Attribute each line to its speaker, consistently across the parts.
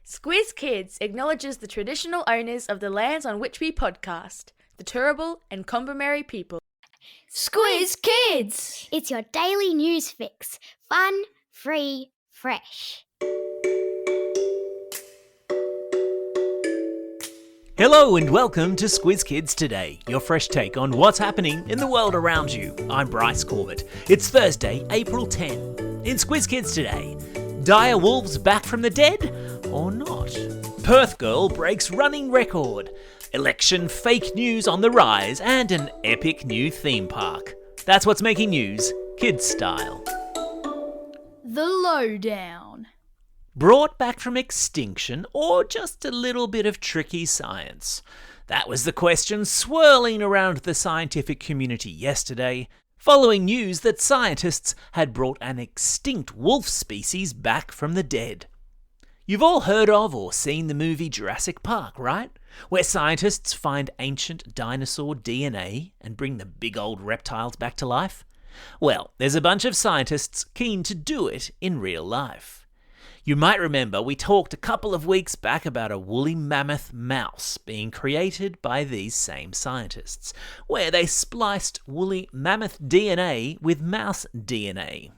Speaker 1: Squiz Kids acknowledges the traditional owners of the lands on which we podcast, the Turrbal and Kombumerri people.
Speaker 2: Squiz Kids!
Speaker 3: It's your daily news fix. Fun, free, fresh.
Speaker 4: Hello and welcome to Squiz Kids Today, your fresh take on what's happening in the world around you. I'm Bryce Corbett. It's Thursday, April 10. In Squiz Kids Today, dire wolves back from the dead or not? Perth girl breaks running record. Election fake news on the rise and an epic new theme park. That's what's making news, kids style.
Speaker 2: The Lowdown.
Speaker 4: Brought back from extinction or just a little bit of tricky science? That was the question swirling around the scientific community yesterday, following news that scientists had brought an extinct wolf species back from the dead. You've all heard of or seen the movie Jurassic Park, right? Where scientists find ancient dinosaur DNA and bring the big old reptiles back to life? Well, there's a bunch of scientists keen to do it in real life. You might remember we talked a couple of weeks back about a woolly mammoth mouse being created by these same scientists, where they spliced woolly mammoth DNA with mouse DNA.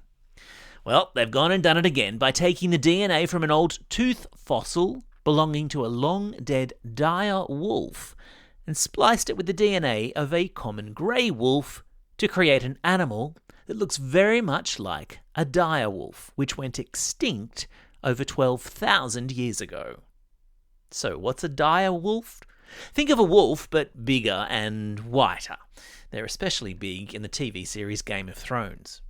Speaker 4: Well, they've gone and done it again by taking the DNA from an old tooth fossil belonging to a long-dead dire wolf and spliced it with the DNA of a common grey wolf to create an animal that looks very much like a dire wolf, which went extinct over 12,000 years ago. So what's a dire wolf? Think of a wolf, but bigger and whiter. They're especially big in the TV series Game of Thrones.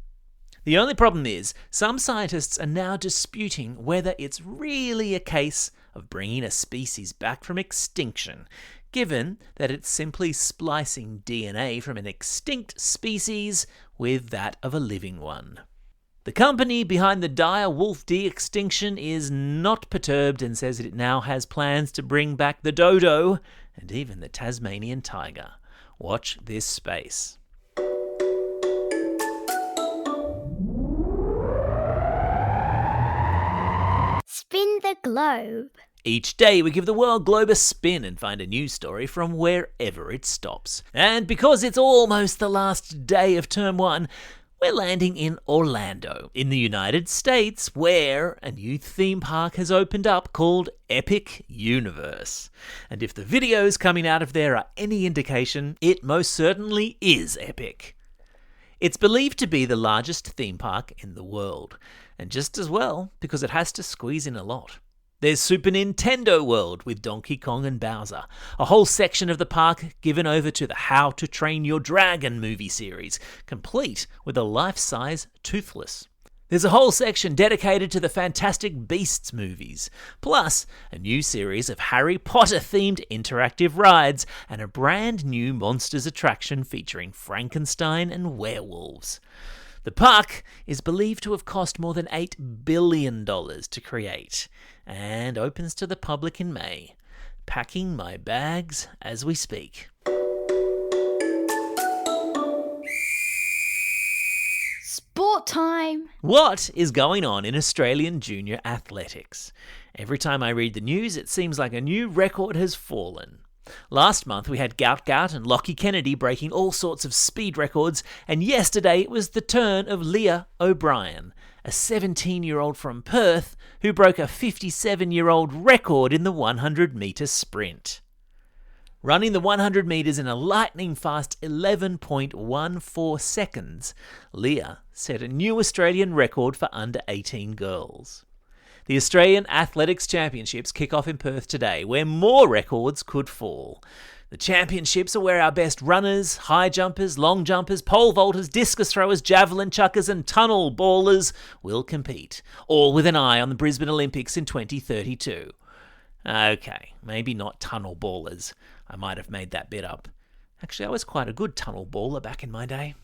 Speaker 4: The only problem is, some scientists are now disputing whether it's really a case of bringing a species back from extinction, given that it's simply splicing DNA from an extinct species with that of a living one. The company behind the dire wolf de-extinction is not perturbed and says that it now has plans to bring back the dodo and even the Tasmanian tiger. Watch this space.
Speaker 3: Spin the globe.
Speaker 4: Each day we give the world globe a spin and find a news story from wherever it stops. And because it's almost the last day of Term 1, we're landing in Orlando, in the United States, where a new theme park has opened up called Epic Universe. And if the videos coming out of there are any indication, it most certainly is epic. It's believed to be the largest theme park in the world, and just as well because it has to squeeze in a lot. There's Super Nintendo World with Donkey Kong and Bowser, a whole section of the park given over to the How to Train Your Dragon movie series, complete with a life-size Toothless. There's a whole section dedicated to the Fantastic Beasts movies, plus a new series of Harry Potter-themed interactive rides and a brand new Monsters attraction featuring Frankenstein and werewolves. The park is believed to have cost more than $8 billion to create and opens to the public in May. Packing my bags as we speak.
Speaker 2: Sport time!
Speaker 4: What is going on in Australian junior athletics? Every time I read the news, it seems like a new record has fallen. Last month we had Gout and Lockie Kennedy breaking all sorts of speed records, and yesterday it was the turn of Leah O'Brien, a 17-year-old from Perth who broke a 57-year-old record in the 100-metre sprint. Running the 100 metres in a lightning-fast 11.14 seconds, Leah set a new Australian record for under-18 girls. The Australian Athletics Championships kick off in Perth today, where more records could fall. The championships are where our best runners, high jumpers, long jumpers, pole vaulters, discus throwers, javelin chuckers and tunnel ballers will compete, all with an eye on the Brisbane Olympics in 2032. Okay, maybe not tunnel ballers. I might have made that bit up. Actually, I was quite a good tunnel baller back in my day.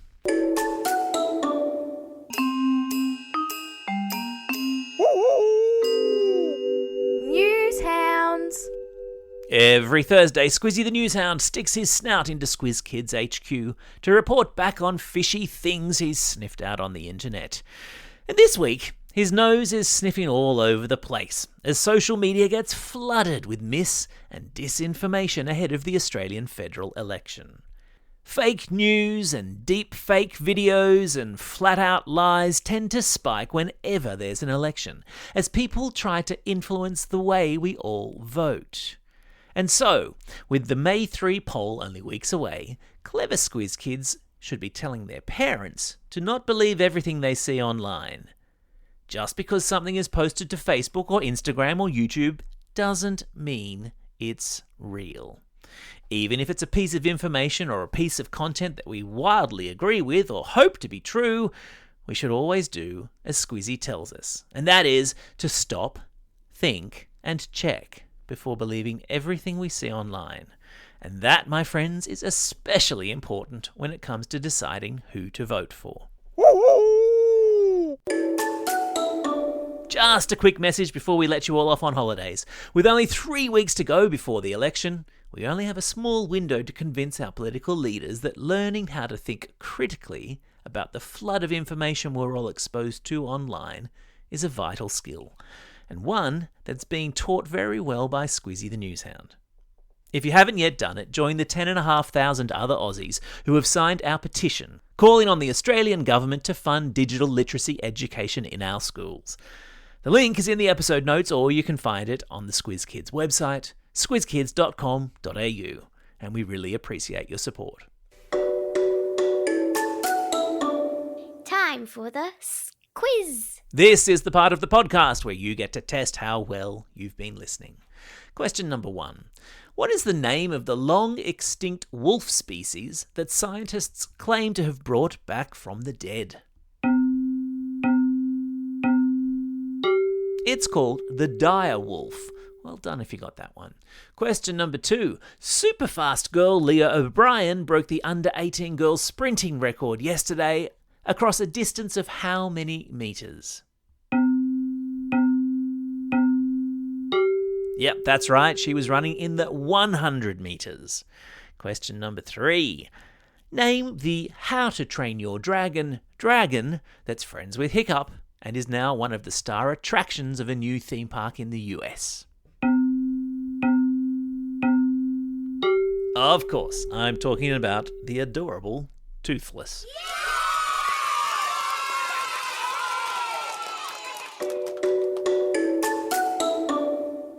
Speaker 1: News hounds.
Speaker 4: Every Thursday, Squizzy the Newshound sticks his snout into Squiz Kids HQ to report back on fishy things he's sniffed out on the internet. And this week, His nose is sniffing all over the place as social media gets flooded with mis- and disinformation ahead of the Australian federal election. Fake news and deep fake videos and flat-out lies tend to spike whenever there's an election, as people try to influence the way we all vote. And so, with the May 3 poll only weeks away, clever Squiz kids should be telling their parents to not believe everything they see online. Just because something is posted to Facebook or Instagram or YouTube doesn't mean it's real. Even if it's a piece of information or a piece of content that we wildly agree with or hope to be true, we should always do as Squizzy tells us, and that is to stop, think, and check before believing everything we see online. And that, my friends, is especially important when it comes to deciding who to vote for. Just a quick message before we let you all off on holidays. With only 3 weeks to go before the election, we only have a small window to convince our political leaders that learning how to think critically about the flood of information we're all exposed to online is a vital skill, and one that's being taught very well by Squizzy the Newshound. If you haven't yet done it, join the 10,500 other Aussies who have signed our petition, calling on the Australian government to fund digital literacy education in our schools. The link is in the episode notes, or you can find it on the Squiz Kids website, squizkids.com.au, and we really appreciate your support.
Speaker 3: Time for the quiz.
Speaker 4: This is the part of the podcast where you get to test how well you've been listening. Question number 1. What is the name of the long-extinct wolf species that scientists claim to have brought back from the dead? It's called the dire wolf. Well done if you got that one. Question number 2. Superfast girl Leah O'Brien broke the under-18 girls sprinting record yesterday across a distance of how many metres? Yep, that's right. She was running in the 100 metres. Question number 3. Name the How to Train Your Dragon that's friends with Hiccup and is now one of the star attractions of a new theme park in the US. Of course, I'm talking about the adorable Toothless.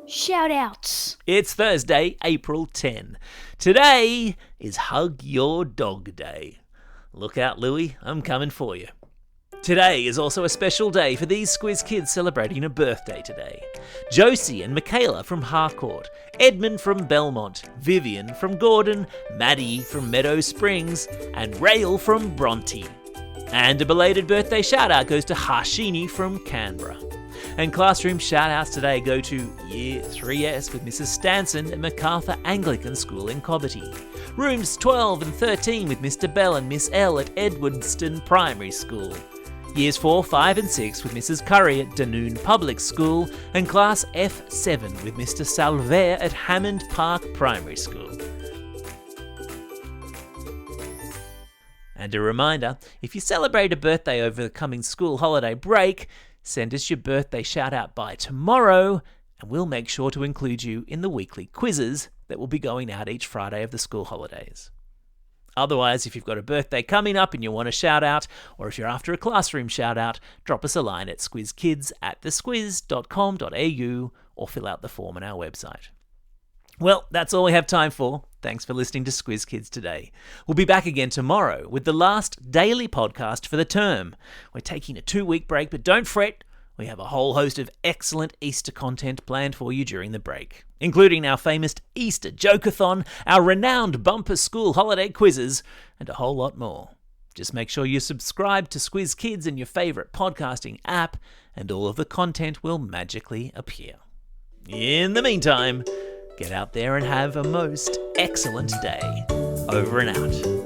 Speaker 2: Shout-outs.
Speaker 4: It's Thursday, April 10. Today is Hug Your Dog Day. Look out, Louie, I'm coming for you. Today is also a special day for these Squiz kids celebrating a birthday today. Josie and Michaela from Harcourt, Edmund from Belmont, Vivian from Gordon, Maddie from Meadow Springs, and Rael from Bronte. And a belated birthday shout-out goes to Harshini from Canberra. And classroom shout-outs today go to Year 3S with Mrs. Stanson at MacArthur Anglican School in Cobbitty. Rooms 12 and 13 with Mr. Bell and Miss L at Edwardstone Primary School. Years 4, 5 and 6 with Mrs. Curry at Dunoon Public School, and Class F7 with Mr. Salver at Hammond Park Primary School. And a reminder, if you celebrate a birthday over the coming school holiday break, send us your birthday shout-out by tomorrow, and we'll make sure to include you in the weekly quizzes that will be going out each Friday of the school holidays. Otherwise, if you've got a birthday coming up and you want a shout-out, or if you're after a classroom shout-out, drop us a line at squizkids@thesquiz.com.au or fill out the form on our website. Well, that's all we have time for. Thanks for listening to Squiz Kids today. We'll be back again tomorrow with the last daily podcast for the term. We're taking a 2-week break, but don't fret. We have a whole host of excellent Easter content planned for you during the break, including our famous Easter Joke-a-thon, our renowned bumper school holiday quizzes, and a whole lot more. Just make sure you subscribe to Squiz Kids in your favourite podcasting app, and all of the content will magically appear. In the meantime, get out there and have a most excellent day. Over and out.